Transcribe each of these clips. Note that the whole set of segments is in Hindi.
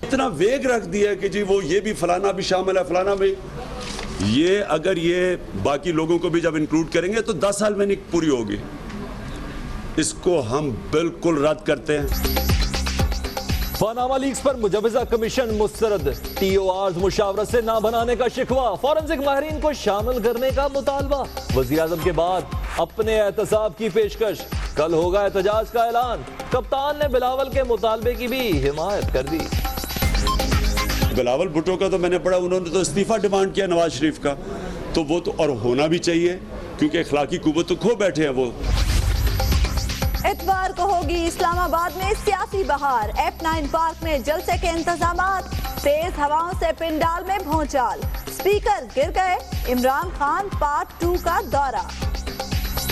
इतना वेग रख दिया कि जी वो ये भी फलाना भी शामिल है, फलाना भी। ये अगर ये बाकी लोगों को भी जब इंक्लूड करेंगे तो 10 साल में नहीं पूरी होगी। इसको हम बिल्कुल रद्द करते हैं। पनामा लीक्स पर मुजवजा कमीशन मुस्तरद, TORs मुशावरत से ना बनाने का शिकवा, फॉरेंसिक माहिरीन को शामिल करने का मुतालबा, वज़ीर आज़म के बाद अपने एहतसाब की पेशकश, कल होगा एहतजाज का ऐलान। कप्तान ने बिलावल के मुतालबे की भी हिमायत कर दी। बिलावल भुट्टो का तो मैंने पढ़ा, उन्होंने तो इस्तीफा डिमांड किया नवाज शरीफ का, तो वो तो और होना भी चाहिए क्योंकि अखलाकी कुव्वत तो खो बैठे हैं वो। इतवार को होगी इस्लामाबाद में सियासी बहार, F9 पार्क में जलसे के इंतजामात, तेज हवाओं से पिंडाल में भौचाल, स्पीकर गिर गए, इमरान खान पार्ट 2 का दौरा।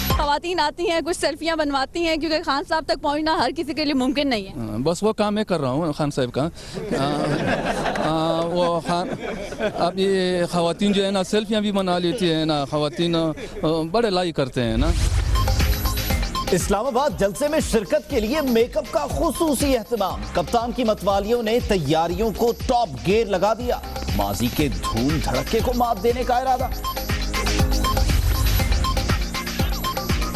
खवातीन आती हैं, कुछ सेल्फियां बनवाती हैं क्योंकि खान साहब तक पहुंचना हर किसी के लिए मुमकिन नहीं है। बस वो काम मैं कर रहा हूँ खान साहब का। वो खान अब ये खवातीन जो है ना सेल्फियां भी बना लेती है ना, खवातीन बड़े लाइक करते हैं ना। इस्लामाबाद जलसे में शिरकत के लिए मेकअप का खुसूसी एहतमाम, कप्तान की मतवालियों ने तैयारियों को टॉप गियर लगा दिया, माजी के धूम धड़के को मात देने का इरादा।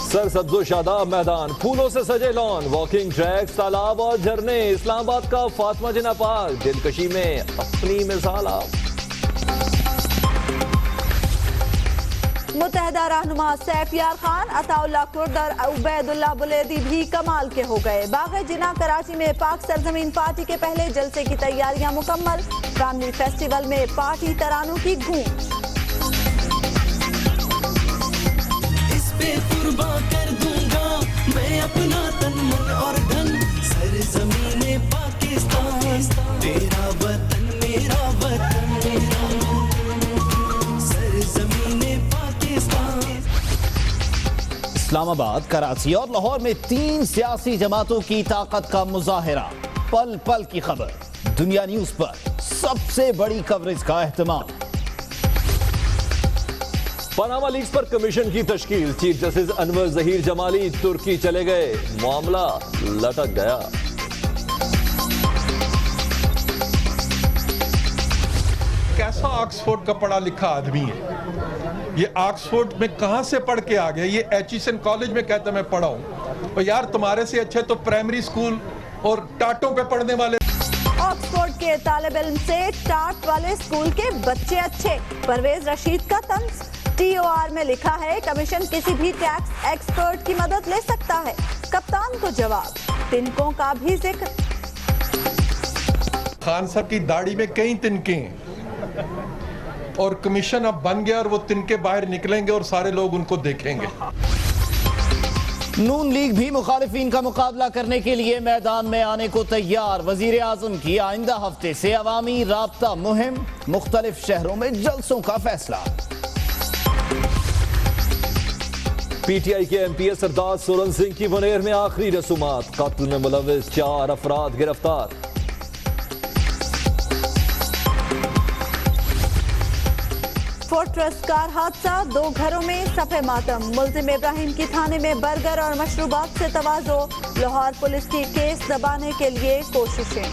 सरसब्जो शादाब मैदान, फूलों से सजे लॉन, वॉकिंग ट्रैक, तालाब और झरने, इस्लामाबाद का फातिमा जिन्ना पार्क, दिलकशी में अपनी मिसाल आप। मुत्तहदा रहनुमा सैफ यार खान, अताउल्लाह कुर्द और उबैदुल्लाह बुलेदी भी कमाल के हो गए। बाग़ जिना कराची में पाक सरजमीन पार्टी के पहले जलसे की तैयारियां मुकम्मल, फैमिली फेस्टिवल में पार्टी तरानों की गूंज। इस पे कुर्बान कर दूंगा मैं अपना तन मन और धन, सरजमीने पाकिस्तान तेरा वतन मेरा वतन, सरजमीने पाकिस्तान। इस्लामाबाद, कराची और लाहौर में 3 सियासी जमातों की ताकत का मुजाहिरा, पल पल की खबर, दुनिया न्यूज पर सबसे बड़ी कवरेज का एहतमाम। पनामा लीक्स पर कमीशन की तश्कील, चीफ जस्टिस अनवर जहीर जमाली तुर्की चले गए, मामला लटक गया। कैसा ऑक्सफोर्ड का पढ़ा लिखा आदमी है ये, ऑक्सफोर्ड में कहां से पढ़ के आ गया? ये एचिसन कॉलेज में कहता मैं पढ़ा हूं, और यार तुम्हारे से अच्छे तो प्राइमरी स्कूल और टाटों पे पढ़ने वाले। ऑक्सफोर्ड के तालिब इल्म से टाट वाले स्कूल के बच्चे अच्छे, परवेज रशीद का तंज। TOR में लिखा है कमीशन किसी भी टैक्स एक्सपर्ट की मदद ले सकता है, कप्तान को जवाब, तिनकों का भी जिक्र। खान साहब की दाढ़ी में कई तिनके हैं और कमीशन अब बन गया और वो तिनके बाहर निकलेंगे और सारे लोग उनको देखेंगे। नून लीग भी मुखालिफिन का मुकाबला करने के लिए मैदान में आने को तैयार, वजीर आजम की आइंदा हफ्ते से अवामी राब्ता मुहिम, मुख्तलिफ शहरों में जलसों का फैसला। PTI के MPS सरदार सोलन सिंह की बनेर में आखिरी रसूमात, कत्ल में मुलविस 4 अफराद गिरफ्तार। फोर्ट्रेस कार हादसा, 2 घरों में सफे मातम, मुल्जिम इब्राहिम की थाने में बर्गर और मशरूबात से तवाज़ो, लाहौर पुलिस की केस दबाने के लिए कोशिशें।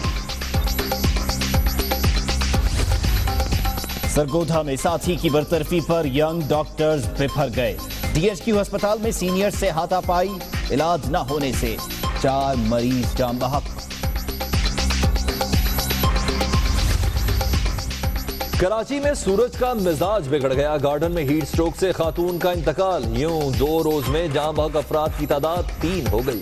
सरगोधा में साथी की बरतरफी पर यंग डॉक्टर्स बिफर गए, DHQ अस्पताल में सीनियर से हाथापाई, इलाज न होने से 4 मरीज जान बहक। कराची में सूरज का मिजाज बिगड़ गया, गार्डन में हीट स्ट्रोक से खातून का इंतकाल, यूं 2 रोज में जान बहक अफराद की तादाद 3 हो गई।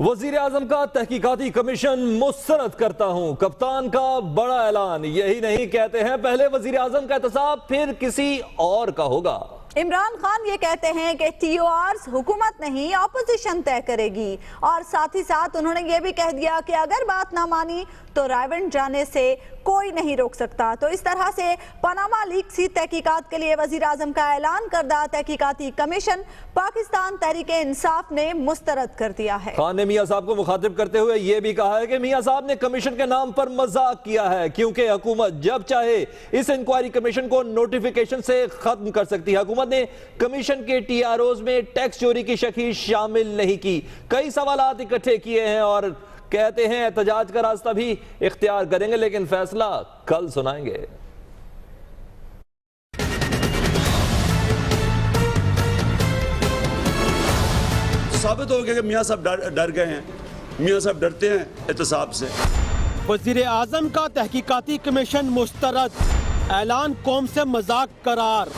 वजीर आजम का तहकीकाती कमीशन मुस्तरद करता हूं, कप्तान का बड़ा ऐलान, यही नहीं कहते हैं पहले वजीर आजम का एहतसाब फिर किसी और का होगा। इमरान खान ये कहते हैं कि TORs हुकूमत नहीं ऑपोजिशन तय करेगी, और साथ ही साथ उन्होंने ये भी कह दिया कि अगर बात ना मानी तो रायवन जाने से कोई नहीं रोक सकता। तो इस तरह से पनामा लीक्स की तहकीकात के लिए वजीर आजम का ऐलान करदा तहकीकाती कमीशन पाकिस्तान तहरीके इंसाफ ने मुस्तरद कर दिया है। खान ने मियां साहब को मुखातिब करते हुए यह भी कहा है कि मियां साहब ने कमीशन के नाम पर मजाक किया है, क्योंकि हुकूमत जब चाहे इस इंक्वायरी कमीशन को नोटिफिकेशन से खत्म कर सकती है। हुकूमत हुकूमत ने कमीशन के TROs में टैक्स चोरी की शकी शामिल नहीं की। कई सवालात इकट्ठे किए हैं और कहते हैं एहतजाज का रास्ता भी इख्तियार करेंगे, लेकिन फैसला कल सुनाएंगे। साबित हो गया कि मियाँ साहब डर गए हैं। मियाँ साहब डरते हैं एहतसाब से। वज़ीर आज़म का तहकीकाती कमीशन मुस्तरद, ऐलान कौम से मजाक करार।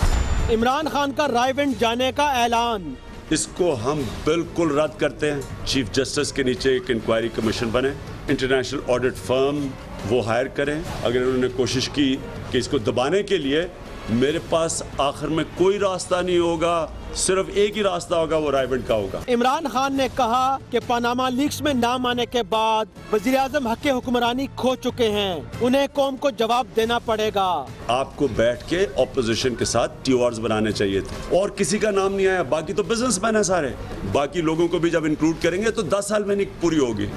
इमरान खान का रायवेंड जाने का ऐलान। इसको हम बिल्कुल रद्द करते हैं। चीफ जस्टिस के नीचे एक इंक्वायरी कमीशन बने, इंटरनेशनल ऑडिट फर्म वो हायर करें। अगर उन्होंने कोशिश की कि इसको दबाने के लिए, मेरे पास आखिर में कोई रास्ता नहीं होगा, सिर्फ एक ही रास्ता होगा, वो रायवेंड का होगा। इमरान खान ने कहा कि पनामा लीक्स में नाम आने के बाद वज़ीर आज़म हक़ हुक्मरानी खो चुके हैं, उन्हें कौम को जवाब देना पड़ेगा। आपको बैठ के ऑपोजिशन के साथ TORs बनाने चाहिए थे, और किसी का नाम नहीं आया। बाकी तो बिजनेसमैन है सारे, बाकी लोगों को भी जब इंक्लूड करेंगे तो 10 साल में नहीं पूरी होगी।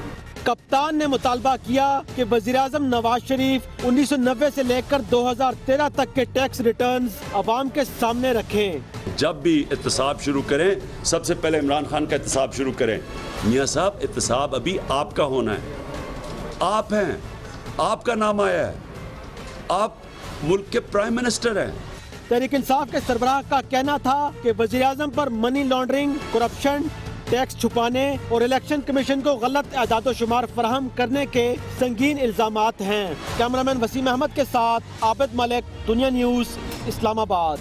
कप्तान ने मुतालबा किया कि वज़ीर आज़म नवाज शरीफ 1990 से लेकर 2013 तक के टैक्स रिटर्न्स अवाम के सामने रखें। जब भी एहतसाब शुरू करें, सबसे पहले इमरान खान का एहतसाब शुरू करें। मियाँ साहब, एहतसाब अभी आपका होना है। आप हैं, आपका नाम आया है, आप मुल्क के प्राइम मिनिस्टर हैं। तहरीक इंसाफ के सरबराह का कहना था कि वज़ीर आज़म पर मनी लॉन्ड्रिंग, करप्शन, टैक्स छुपाने और इलेक्शन कमीशन को गलत एदाद शुमार फराहम करने के संगीन इल्जामात हैं। कैमरामैन वसीम अहमद के साथ आबिद मलिक, दुनिया न्यूज़, इस्लामाबाद।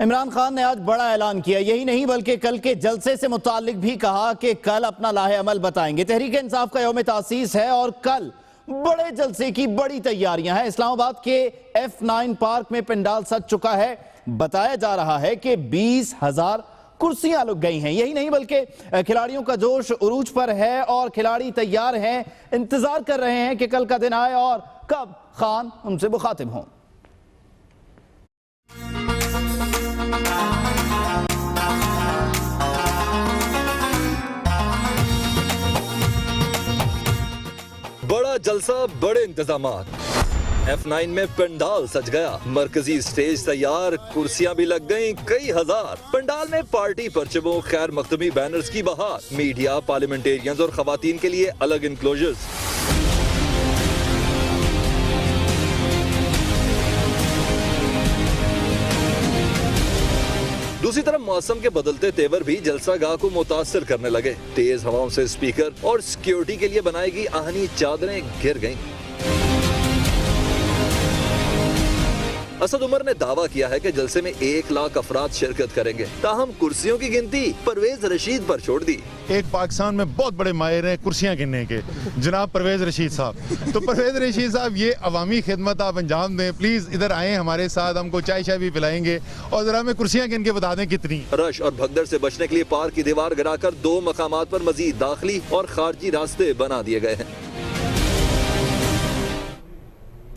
इमरान खान ने आज बड़ा ऐलान किया। यही नहीं बल्कि कल के जलसे से मुतालिक भी कहा कि कल अपना लाहे अमल बताएंगे। तहरीक इंसाफ का यौम तासीस है और कल बड़े जलसे की बड़ी तैयारियां हैं। इस्लामाबाद के F9 पार्क में पंडाल सज चुका है। बताया जा रहा है कि 20,000 कुर्सियां लग गई हैं। यही नहीं बल्कि खिलाड़ियों का जोश उरूज पर है और खिलाड़ी तैयार हैं, इंतजार कर रहे हैं कि कल का दिन आए और कब खान उनसे मुखातिब हों। बड़ा जलसा, बड़े इंतजामात। F9 में पंडाल सज गया, मरकजी स्टेज तैयार, कुर्सियां भी लग गईं कई हजार। पंडाल में पार्टी परचमों, खैर मकतमी बैनर्स की बहार। मीडिया, पार्लियामेंटेरियंस और खवातीन के लिए अलग इंक्लोजर्स। दूसरी तरफ मौसम के बदलते तेवर भी जलसागाह को मुतासर करने लगे। तेज हवाओं से स्पीकर और सिक्योरिटी के लिए बनाई गई आहनी चादरें गिर गईं। असद उमर ने दावा किया है कि जलसे में 1 लाख अफराद शिरकत करेंगे, ताहम कुर्सियों की गिनती परवेज रशीद पर छोड़ दी। एक पाकिस्तान में बहुत बड़े माहिर हैं कुर्सियां गिनने के, जनाब परवेज रशीद साहब। तो परवेज रशीद साहब, ये अवामी खिदमत आप अंजाम दें, प्लीज इधर आए हमारे साथ, हमको चाय शाय भी पिलाएंगे और जरा हमें कुर्सियां गिन के बता दें कितनी। रश और भगदड़ से बचने के लिए पार्क की दीवार गिराकर 2 मकामात पर मजीद दाखिली और खारजी रास्ते बना दिए गए हैं।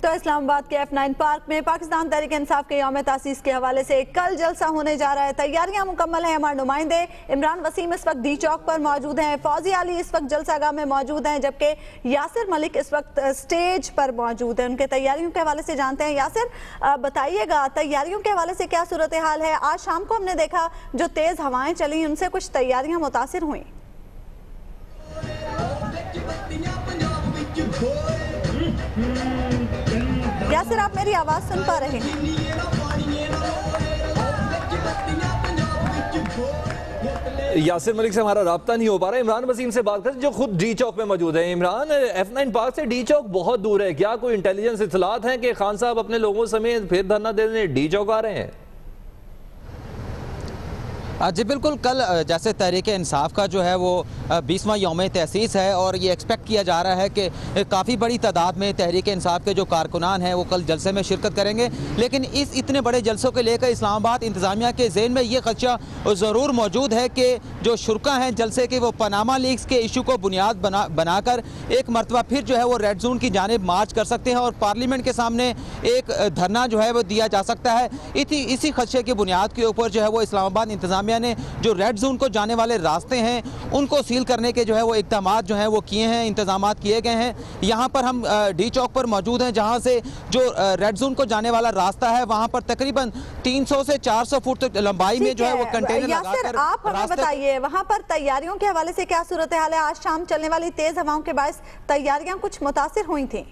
तो इस्लामाबाद के F9 पार्क में पाकिस्तान तहरीक इंसाफ के यौम तासीस के हवाले से कल जलसा होने जा रहा है। तैयारियां मुकम्मल हैं। हमारे नुमाइंदे इमरान वसीम इस वक्त डी चौक पर मौजूद हैं, फौजी अली इस वक्त जलसागाह में मौजूद हैं, जबकि यासिर मलिक इस वक्त स्टेज पर मौजूद हैं। उनके तैयारियों के हवाले से जानते हैं। यासिर, बताइएगा तैयारियों के हवाले से क्या सूरत हाल है? आज शाम को हमने देखा जो तेज हवाएं चली, उनसे कुछ तैयारियां मुतासिर हुई। यासिर, आप मेरी आवाज सुन पा रहे हैं? यासिर मलिक से हमारा राब्ता नहीं हो पा रहा है। इमरान वसीम से बात करें जो खुद डी चौक में मौजूद है। इमरान, F9 पार्क से डी चौक बहुत दूर है, क्या कोई इंटेलिजेंस इत्तलात हैं कि खान साहब अपने लोगों समेत फिर धरना देने डी चौक आ रहे हैं? जी बिल्कुल, कल जैसे तहरीक इंसाफ का जो है वो 20वां यौम तहसीस है और ये एक्सपेक्ट किया जा रहा है कि काफ़ी बड़ी तादाद में तहरीक इंसाफ के जो कारकुनान हैं वो कल जलसे में शिरकत करेंगे। लेकिन इस इतने बड़े जलसों को लेकर इस्लामाबाद इंतज़ामिया के ज़हन में ये खदशा ज़रूर मौजूद है कि जो शुरका हैं जलसे के वो पनामा लीक्स के इशू को बुनियाद बनाकर एक मरतबा फिर जो है वो रेड जोन की जानिब मार्च कर सकते हैं और पार्लियामेंट के सामने एक धरना जो है वो दिया जा सकता है। इसी खदशे की बुनियाद के ऊपर जो है वो इस्लामाबाद इंतज़ामिया इंतजामिया ने जो रेड जोन को जाने वाले रास्ते हैं उनको सील करने के जो है वो इक़दाम जो हैं वो किए हैं, इंतजाम किए गए हैं। यहाँ पर हम डी चौक पर मौजूद हैं जहाँ से जो रेड जोन को जाने वाला रास्ता है वहाँ पर तकरीबन 300 से 400 फुट तक लंबाई में जो है वो कंटेनर लगाकर आप हमें बताइए वहाँ पर तैयारियों के हवाले से क्या सूरत हाल है? आज शाम चलने वाली तेज हवाओं के बायस तैयारियां कुछ मुतासिर हुई थी।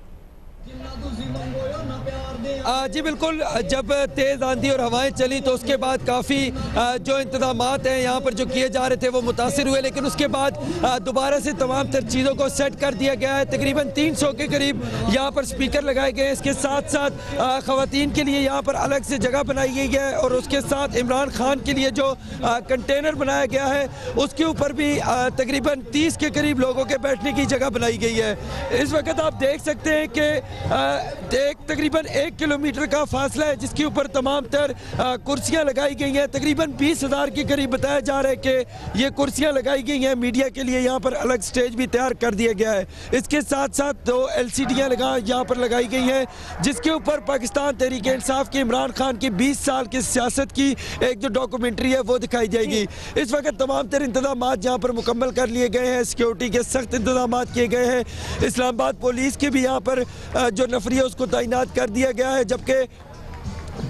जी बिल्कुल, जब तेज़ आंधी और हवाएं चली तो उसके बाद काफ़ी जो इंतजामात हैं यहाँ पर जो किए जा रहे थे वो मुतासिर हुए, लेकिन उसके बाद दोबारा से तमाम तर चीज़ों को सेट कर दिया गया है। तकरीबन 300 के करीब यहाँ पर स्पीकर लगाए गए हैं। इसके साथ साथ ख़वातीन के लिए यहाँ पर अलग से जगह बनाई गई है और उसके साथ इमरान खान के लिए जो कंटेनर बनाया गया है उसके ऊपर भी तकरीबन 30 के करीब लोगों के बैठने की जगह बनाई गई है। इस वक्त आप देख सकते हैं कि तकरीबन 1 किलोमीटर का फासला है जिसके ऊपर तमाम तर कुर्सियां लगाई गई हैं। तकरीबन 20,000 के करीब बताया जा रहा है कि ये कुर्सियां लगाई गई हैं। मीडिया के लिए यहाँ पर अलग स्टेज भी तैयार कर दिया गया है। इसके साथ साथ 2 LCDयाँ यहाँ पर लगाई गई हैं जिसके ऊपर पाकिस्तान तहरीक इंसाफ के इमरान खान की 20 साल की सियासत की एक जो डॉक्यूमेंट्री है वो दिखाई जाएगी। इस वक्त तमाम तर इंतजाम यहाँ पर मुकम्मल कर लिए गए हैं। सिक्योरिटी के सख्त इंतजाम किए गए हैं। इस्लामाबाद पुलिस की भी यहाँ पर जो नफरी है उसको तैनात कर दिया गया है, जबकि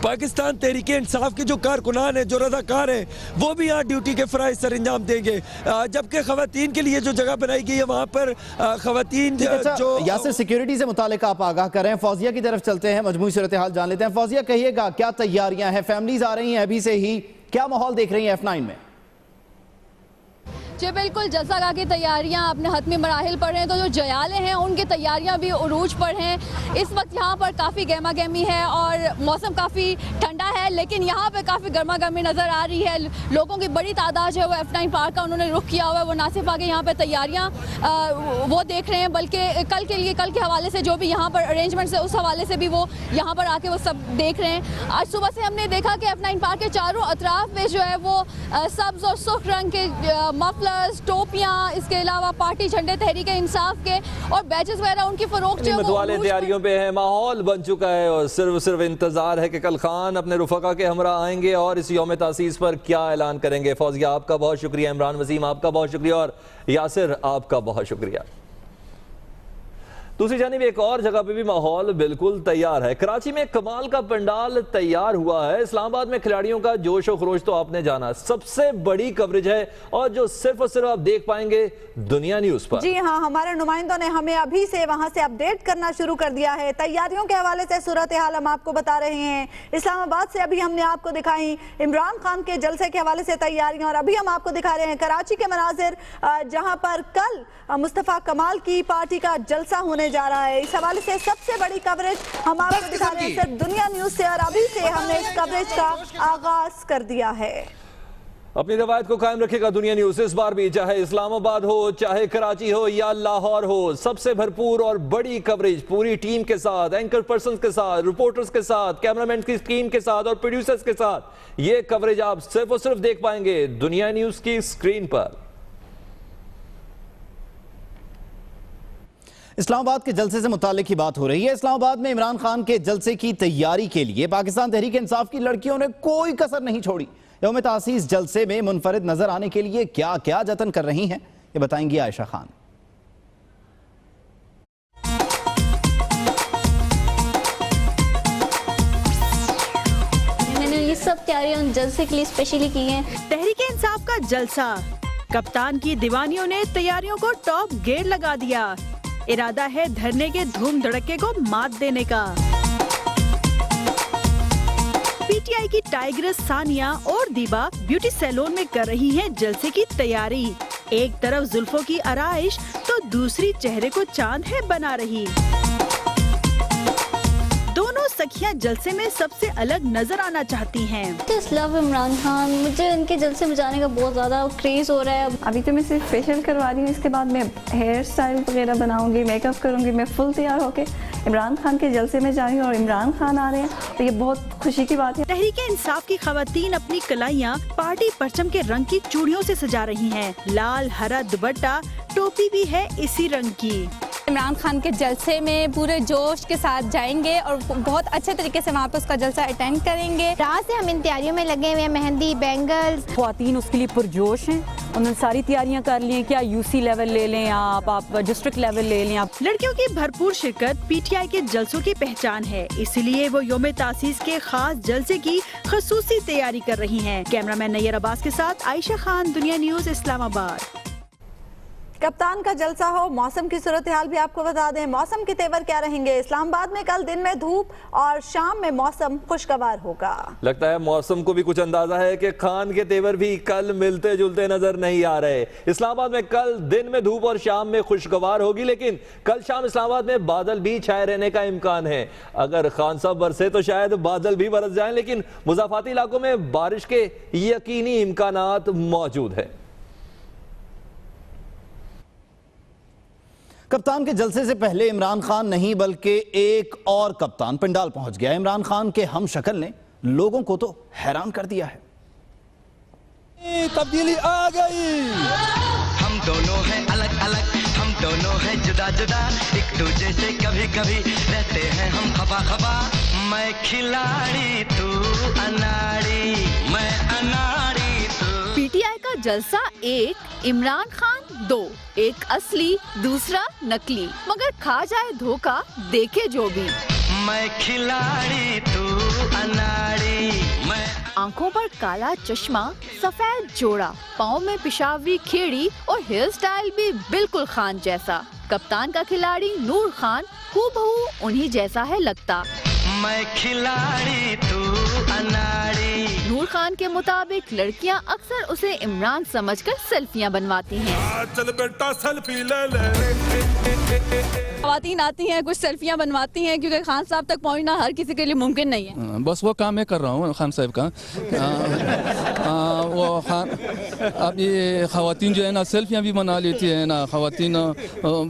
पाकिस्तान तहरीक इंसाफ के जो कारकुनान हैं, जो रज़ाकार हैं, वो भी यहाँ ड्यूटी के फ़राइज़ सर अंजाम देंगे। जबकि ख़वातीन के लिए जो जगह बनाई गई है वहाँ पर ख़वातीन जो यासिर सिक्योरिटी से मुतालिक आप आगाह कर रहे हैं। फौजिया की तरफ चलते हैं, मजमूई सूरत हाल जान लेते हैं। फौजिया कहिएगा क्या तैयारियां हैं? फैमिलीज आ रही हैं अभी से ही, क्या माहौल देख रही हैं F9 में? जी बिल्कुल, जलसागाह की तैयारियां अपने हतमी मराहिल पर हैं, तो जो जयाले हैं उनकी तैयारियां भी उरूज पर हैं। इस वक्त यहाँ पर काफ़ी गहमा गहमी है और मौसम काफ़ी ठंडा है, लेकिन यहाँ पर काफ़ी गर्मा गर्मी नज़र आ रही है। लोगों की बड़ी तादाद जो है वो F9 पार्क का उन्होंने रुख किया हुआ है। वो ना सिर्फ आगे यहाँ पर तैयारियाँ वो देख रहे हैं, बल्कि कल के हवाले से जो भी यहाँ पर अरेंजमेंट्स है उस हवाले से भी वो यहाँ पर आके वो सब देख रहे हैं। आज सुबह से हमने देखा कि F9 पार्क के चारों अतराफ में जो है वो सब्ज़ और सुर्ख रंग के मफलर, टोपियां, इसके अलावा पार्टी झंडे तहरीक इंसाफ के और बैचेस वगैरह उनकी फरोख्त जो मतवाले तैयारियों पे है। माहौल बन चुका है और सिर्फ इंतजार है कि कल खान अपने रुफका के हमरा आएंगे और इस यौम तासीस पर क्या ऐलान करेंगे। फौजिया आपका बहुत शुक्रिया, इमरान वसीम आपका बहुत शुक्रिया और यासिर आपका बहुत शुक्रिया। दूसरी जानिब एक और जगह पे भी माहौल बिल्कुल तैयार है। कराची में कमाल का पंडाल तैयार हुआ है। इस्लामाबाद में खिलाड़ियों का जोश और खरोश तो आपने जाना, सबसे बड़ी कवरेज है और जो सिर्फ और सिर्फ आप देख पाएंगे दुनिया न्यूज पर। जी हाँ, हमारे नुमाइंदों ने हमें अभी से वहां से अपडेट करना शुरू कर दिया है। तैयारियों के हवाले से सूरत हाल हम आपको बता रहे हैं। इस्लामाबाद से अभी हमने आपको दिखाई इमरान खान के जलसे के हवाले से तैयारियां, और अभी हम आपको दिखा रहे हैं कराची के मनाजिर जहां पर कल मुस्तफा कमाल की पार्टी का जलसा होने जा रहा है। इस हवाले से सबसे बड़ी कवरेज हम आपको दिखा रहे हैं सिर्फ दुनिया न्यूज से, और अभी से हमने इस कवरेज का आगाज कर दिया है। अपनी रवायत को कायम रखेगा दुनिया न्यूज इस बार भी, चाहे इस्लामाबाद हो, चाहे कराची हो या लाहौर हो, सबसे भरपूर और बड़ी कवरेज पूरी टीम के साथ, एंकर पर्सन के साथ, रिपोर्टर्स के साथ, कैमरामैन की टीम के साथ और प्रोड्यूसर्स के साथ। ये कवरेज आप सिर्फ और सिर्फ देख पाएंगे दुनिया न्यूज की स्क्रीन पर। इस्लामाबाद के जलसे से मुतालिक ही बात हो रही है। इस्लामाबाद में इमरान खान के जलसे की तैयारी के लिए पाकिस्तान तहरीक इंसाफ की लड़कियों ने कोई कसर नहीं छोड़ी। यौम तासीस जलसे में मुनफरिद नजर आने के लिए क्या क्या जतन कर रही हैं, ये बताएंगी आयशा खान। मैंने ये सब तैयारियां जलसे के लिए स्पेशली की हैं। तहरीक इंसाफ का जलसा, कप्तान की दीवानियों ने तैयारियों को टॉप गेयर लगा दिया। इरादा है धरने के धूम धड़के को मात देने का। पीटीआई की टाइग्रेस सानिया और दीबा ब्यूटी सैलून में कर रही हैं जलसे की तैयारी। एक तरफ जुल्फों की आराइश तो दूसरी चेहरे को चांद है बना रही। दोनों सखियां जलसे में सबसे अलग नजर आना चाहती हैं। Just love इमरान खान, मुझे उनके जलसे में जाने का बहुत ज्यादा क्रेज हो रहा है। अभी तो मैं सिर्फ फेशियल करवा रही हूँ, इसके बाद मैं हेयर स्टाइल वगैरह बनाऊंगी, मेकअप करूंगी, मैं फुल तैयार होके इमरान खान के जलसे में जा रही हूँ और इमरान खान आ रहे हैं, तो ये बहुत खुशी की बात है। तहरीक इंसाफ की खवातीन अपनी कलाइयाँ पार्टी परचम के रंग की चूड़ियों से सजा रही हैं। लाल हरा दुपट्टा, टोपी भी है इसी रंग की। इमरान खान के जलसे में पूरे जोश के साथ जाएंगे और बहुत अच्छे तरीके से वहाँ पे उसका जलसा अटेंड करेंगे। रात से हम इन तैयारियों में लगे हुए हैं, मेहंदी, बैंगल्स। ख्वातीन उसके लिए पुरजोश हैं, उन्होंने सारी तैयारियां कर ली हैं। क्या यूसी लेवल ले लें आप डिस्ट्रिक्ट लेवल ले लें आप। लड़कियों की भरपूर शिरकत पीटीआई के जलसों की पहचान है, इसलिए वो यौम तासीस के खास जलसे की खसूसी तैयारी कर रही हैं। कैमरामैन नैयर अब्बास के साथ आयशा खान, दुनिया न्यूज, इस्लामाबाद। कप्तान का जलसा हो, मौसम की सूरत हाल भी आपको बता दें। मौसम के तेवर क्या रहेंगे? इस्लामाबाद में कल दिन में धूप और शाम में मौसम खुशगवार होगा। लगता है मौसम को भी कुछ अंदाजा है कि खान के तेवर भी कल मिलते जुलते नजर नहीं आ रहे। इस्लामाबाद में कल दिन में धूप और शाम में खुशगवार होगी, लेकिन कल शाम इस्लामाबाद में बादल भी छाए रहने का इम्कान है। अगर खान साहब बरसे तो शायद बादल भी बरस जाएं, लेकिन मुज़ाफाती इलाकों में बारिश के यकीनी इम्कानात मौजूद है। कप्तान के जलसे से पहले इमरान खान नहीं बल्कि एक और कप्तान पंडाल पहुंच गया। इमरान खान के हम शक्ल ने लोगों को तो हैरान कर दिया है। तब्दीली आ गई। हम दोनों हैं अलग अलग, हम दोनों हैं जुदा जुदा, एक दूसरे से कभी कभी रहते हैं हम खफा खफा। मैं खिलाड़ी तू अनाड़ी, मैं अनाड़ी तू। पीटीआई का जलसा 1, इमरान खान 2, एक असली दूसरा नकली, मगर खा जाए धोखा देखे जो भी। मैं खिलाड़ी तू अनाड़ी, मैं। आंखों पर काला चश्मा, सफेद जोड़ा, पाँव में पिशावरी खेड़ी और हेयर स्टाइल भी बिल्कुल खान जैसा। कप्तान का खिलाड़ी नूर खान हूबहू उन्हीं जैसा है लगता। मैं खिलाड़ी तू अनाड़ी। नूर खान के मुताबिक लड़कियां अक्सर उसे इमरान समझकर सेल्फियां बनवाती हैं। चल बेटा सेल्फी ले ले। ख़वातीन आती हैं, कुछ सेल्फियां बनवाती हैं, क्योंकि खान साहब तक पहुंचना हर किसी के लिए मुमकिन नहीं है। बस वो काम मैं कर रहा हूँ खान साहब का। वो खान अब ये ख़वातीन जो है ना सेल्फियां भी बना लेती है ना, ख़वातीन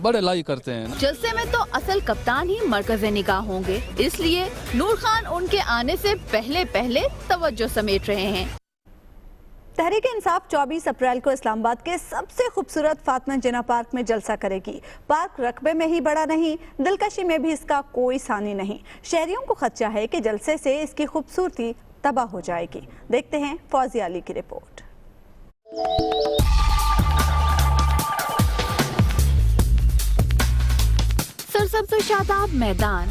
बड़े लाइक करते हैं। जलसे में तो असल कप्तान ही मरकज़े निगाह होंगे, इसलिए नूर खान उनके आने से पहले पहले तवज्जो समेट रहे हैं। तहरीक इंसाफ 24 अप्रैल को इस्लामाबाद के सबसे खूबसूरत फातिमा जिन्ना पार्क में जलसा करेगी। पार्क रकबे में ही बड़ा नहीं, दिलकशी में भी इसका कोई सानी नहीं। शहरियों को खदशा है कि जलसे से इसकी खूबसूरती तबाह हो जाएगी। देखते हैं फौजिया अली की रिपोर्ट। सरसब्ज़ शादाब मैदान,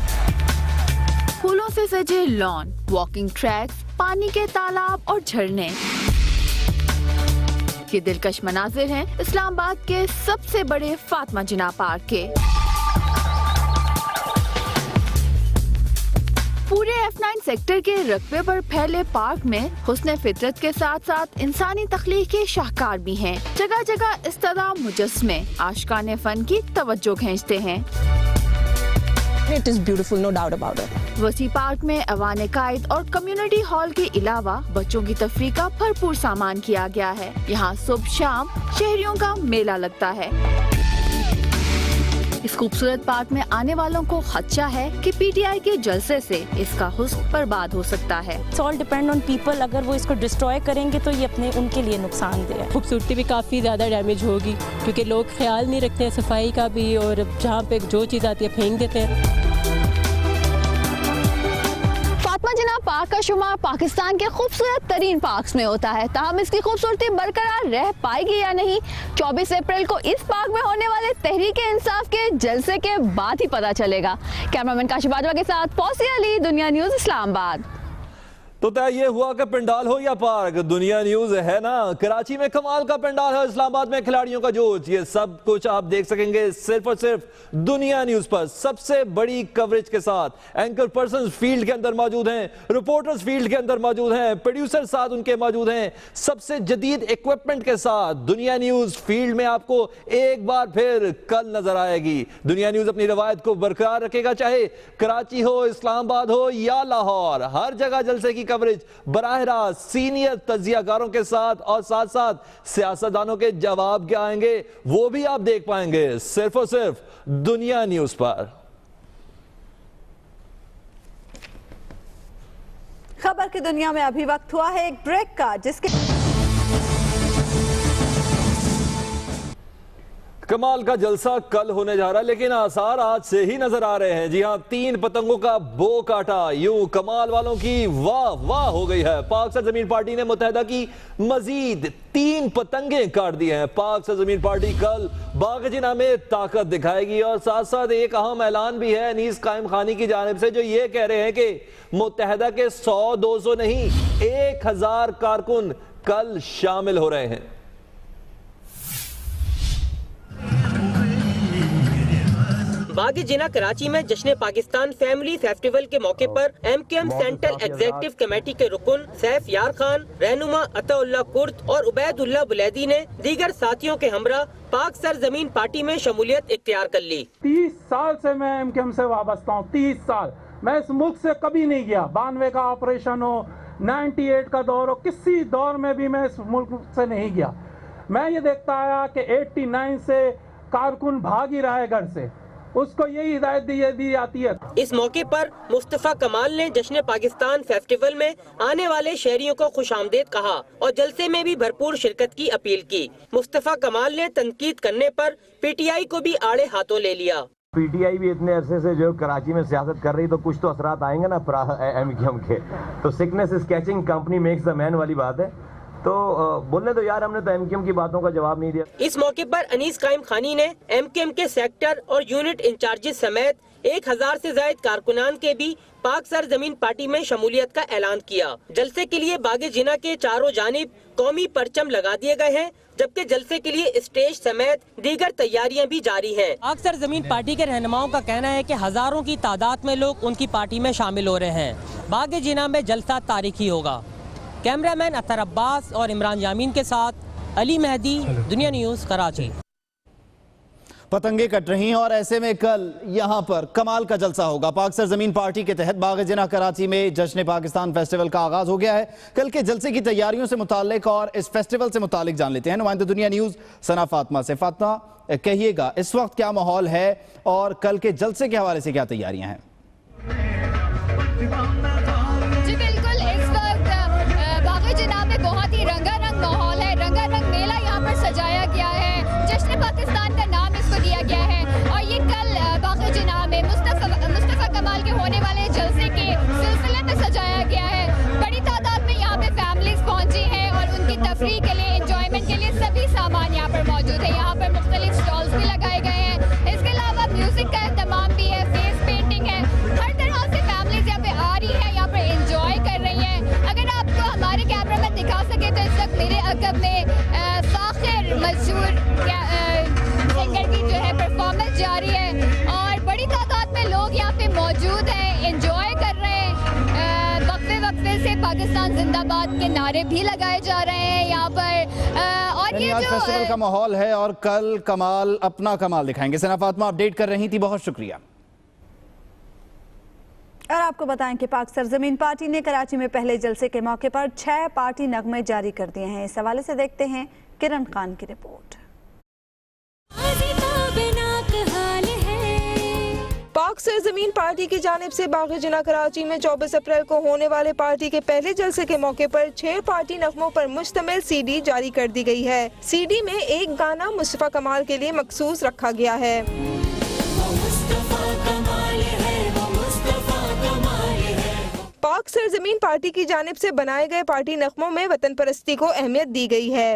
फूलों से सजे लॉन, वॉकिंग ट्रैक्स, पानी के तालाब और झरने, ये दिलकश मनाजिर हैं इस्लामाबाद के सबसे बड़े फातिमा जिन्ना पार्क के। पूरे F9 सेक्टर के रकबे पर फैले पार्क में हुस्न फितरत के साथ साथ इंसानी तख्लीक के शाहकार भी हैं। जगह जगह इस्तदा मुजस्मे आशिकाने फन की तवज्जो खींचते हैं। It is beautiful, no doubt about it. वसी पार्क में अवाने कायद और कम्युनिटी हॉल के अलावा बच्चों की तफरीह का भरपूर सामान किया गया है। यहाँ सुबह शाम शहरियों का मेला लगता है। इस खूबसूरत पार्क में आने वालों को खदशा है कि पीटीआई के जलसे से इसका हुस्न बर्बाद हो सकता है। It's all depend on people, अगर वो इसको डिस्ट्रॉय करेंगे तो ये अपने उनके लिए नुकसानदेह है। खूबसूरती भी काफ़ी ज़्यादा डैमेज होगी, क्योंकि लोग ख्याल नहीं रखते हैं सफाई का भी, और जहाँ पे जो चीज़ आती है फेंक देते हैं। फातिमा जिन्ना पार्क का शुमार पाकिस्तान के खूबसूरत तरीन पार्क्स में होता है। ताहम इसकी खूबसूरती बरकरार रह पाएगी या नहीं, 24 अप्रैल को इस पार्क में होने वाले तहरीक इंसाफ के जलसे के बाद ही पता चलेगा। कैमरामैन काशिफ बाजवा के साथ फौजिया अली, दुनिया न्यूज, इस्लामाबाद। तो तय ये हुआ कि पंडाल हो या पार्क, दुनिया न्यूज है ना। कराची में कमाल का पंडाल है, इस्लामाबाद में खिलाड़ियों का जोश, ये सब कुछ आप देख सकेंगे सिर्फ और सिर्फ दुनिया न्यूज पर। सबसे बड़ी कवरेज के साथ एंकर पर्सन फील्ड के अंदर मौजूद हैं, रिपोर्टर्स फील्ड के अंदर मौजूद हैं, प्रोड्यूसर साथ उनके मौजूद हैं, सबसे जदीद इक्विपमेंट के साथ दुनिया न्यूज फील्ड में आपको एक बार फिर कल नजर आएगी। दुनिया न्यूज अपनी रवायत को बरकरार रखेगा, चाहे कराची हो, इस्लामाबाद हो या लाहौर, हर जगह जलसे की कवरेज बराह रास्त सीनियर तजियाकारों के साथ, और साथ साथ सियासतदानों के जवाब क्या आएंगे वो भी आप देख पाएंगे सिर्फ और सिर्फ दुनिया न्यूज पर। खबर की दुनिया में अभी वक्त हुआ है एक ब्रेक का, जिसके कमाल का जलसा कल होने जा रहा है, लेकिन आसार आज से ही नजर आ रहे हैं। जी हां, 3 पतंगों का बो काटा, यूं कमाल वालों की वाह वाह हो गई है। पाक सरजमीन पार्टी ने मुत्तहिदा की मजीद 3 पतंगे काट दी हैं। पाक सरजमीन पार्टी कल बाग़ जिना में ताकत दिखाएगी और साथ साथ एक अहम ऐलान भी है अनीस कायम खानी की जानिब से, जो ये कह रहे हैं कि मुत्तहिदा के 100-200 नहीं 1000 कारकुन कल शामिल हो रहे हैं। बाग़ जिना कराची में जश्न पाकिस्तान फैमिली फेस्टिवल के मौके पर MKM सेंट्रल एग्जीक्यूटिव कमेटी के रुकन सैफ यार खान, रहनुमा अताउल्लाह कुर्द और उबैदुल्लाह बुलैदी ने दीगर साथियों के हमरा पाक सरजमीन पार्टी में शमूलियत इख्तियार कर ली। 30 साल से मैं MKM से वाबस्ता हूँ। 30 साल मैं इस मुल्क से कभी नहीं गया। 92 का ऑपरेशन हो, 98 का दौर हो, किसी दौर में भी मैं इस मुल्क से नहीं गया। मैं ये देखता आया कि 89 से कारकुन भाग ही रहा है घर से, उसको यही हिदायत दी जाती है। इस मौके पर मुस्तफा कमाल ने जश्न पाकिस्तान फेस्टिवल में आने वाले शहरियों को खुशामदीद कहा और जलसे में भी भरपूर शिरकत की अपील की। मुस्तफा कमाल ने तनकीद करने पर PTI को भी आड़े हाथों ले लिया। PTI भी इतने अरसे से जो कराची में सियासत कर रही, तो कुछ तो असरात आएंगे ना MKM के। तो sickness is catching, company makes the man वाली बात है। तो बोलने तो यार, हमने तो MKM की बातों का जवाब नहीं दिया। इस मौके पर अनीस कायम खानी ने MKM के सेक्टर और यूनिट इंचार्जेस समेत 1000 से ज्यादा कारकुनान के भी पाक सरजमीन पार्टी में शमूलियत का ऐलान किया। जलसे के लिए बाग़ जिना के चारों जानिब कौमी परचम लगा दिए गए हैं, जबकि जलसे के लिए स्टेज समेत दीगर तैयारियां भी जारी हैं। पाक सरजमीन पार्टी के रहनुमाओं का कहना है कि हजारों की तादाद में लोग उनकी पार्टी में शामिल हो रहे हैं। बाग़ जिना में जलसा तारीखी होगा। कैमरामैन अतर अब्बास और इमरान यामीन के साथ अली मेहदी, दुनिया न्यूज़, कराची। पतंगे कट रही हैं और ऐसे में कल यहां पर कमाल का जलसा होगा। पाक सरजमीन पार्टी के तहत बाग़ जिना कराची में जश्न पाकिस्तान फेस्टिवल का आगाज हो गया है। कल के जलसे की तैयारियों से मुतालिक और इस फेस्टिवल से मुतालिक जान लेते हैं नुमाइंदा दुनिया न्यूज़ सना फातिमा से। फातिमा, कहिएगा इस वक्त क्या माहौल है और कल के जलसे के हवाले से क्या तैयारियां हैं? जी बिल्कुल, इस वक्त बाग़ जिना में बहुत ही रंगारंग माहौल है। रंगारंग मेला यहाँ पर सजाया गया है। जश्न पाकिस्तान का नाम इसको दिया गया है और ये कल बाग़ जिना में मुस्तफा कमाल के होने वाले जलसे के सिलसिले में सजाया गया है। बड़ी तादाद में यहाँ पे फैमिलीज पहुंची हैं और उनकी तफरीह के लिए, इंजॉयमेंट के लिए सभी सामान यहाँ पर मौजूद है। यहाँ पर मुख्तलिफ स्टॉल्स भी लगाए गए हैं। इसके अलावा म्यूजिक का इंतजाम भी है, फेस पेंटिंग है। हर तरह से फैमिलीज यहाँ पे आ रही है, यहाँ पर इंजॉय कर रही हैं। अगर आपको हमारे कैमरा में दिखा सके तो इस वक्त मेरे अकब में फाखिर मशहूर सिंगर की जो है परफॉर्मेंस जारी है और बड़ी तादाद में लोग यहाँ पे मौजूद हैं, इंजॉय कर रहे हैं। वक्फे वक्फे से पाकिस्तान जिंदाबाद के नारे भी लगाए जा रहे हैं यहाँ पर। और ये जो फेस्टिवल का माहौल है और कल कमाल अपना कमाल दिखाएंगे। सना फातिमा अपडेट कर रही थी, बहुत शुक्रिया। और आपको बताएं कि पाक सरजमीन पार्टी ने कराची में पहले जलसे के मौके पर 6 पार्टी नगमे जारी कर दिए हैं। इस हवाले से देखते हैं किरण खान की रिपोर्ट। पाक सरजमीन पार्टी की जानिब से बाग़ जिना कराची में 24 अप्रैल को होने वाले पार्टी के पहले जलसे के मौके पर 6 पार्टी नगमों पर मुश्तमिल CD जारी कर दी गई है। CD में एक गाना मुस्तफा कमाल के लिए मखसूस रखा गया है। पाक सरजमीन पार्टी की जानिब से बनाए गए पार्टी नगमों में वतन परस्ती को अहमियत दी गई है।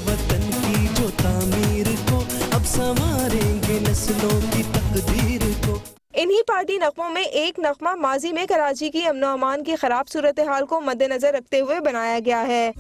वतन की जो तामीर को अब संवारेंगे नस्लों की तकदीर को। इन्हीं पार्टी नगमों में एक नगमा माजी में कराची की अमन अमान की खराब सूरत हाल को मद्देनजर रखते हुए बनाया गया है।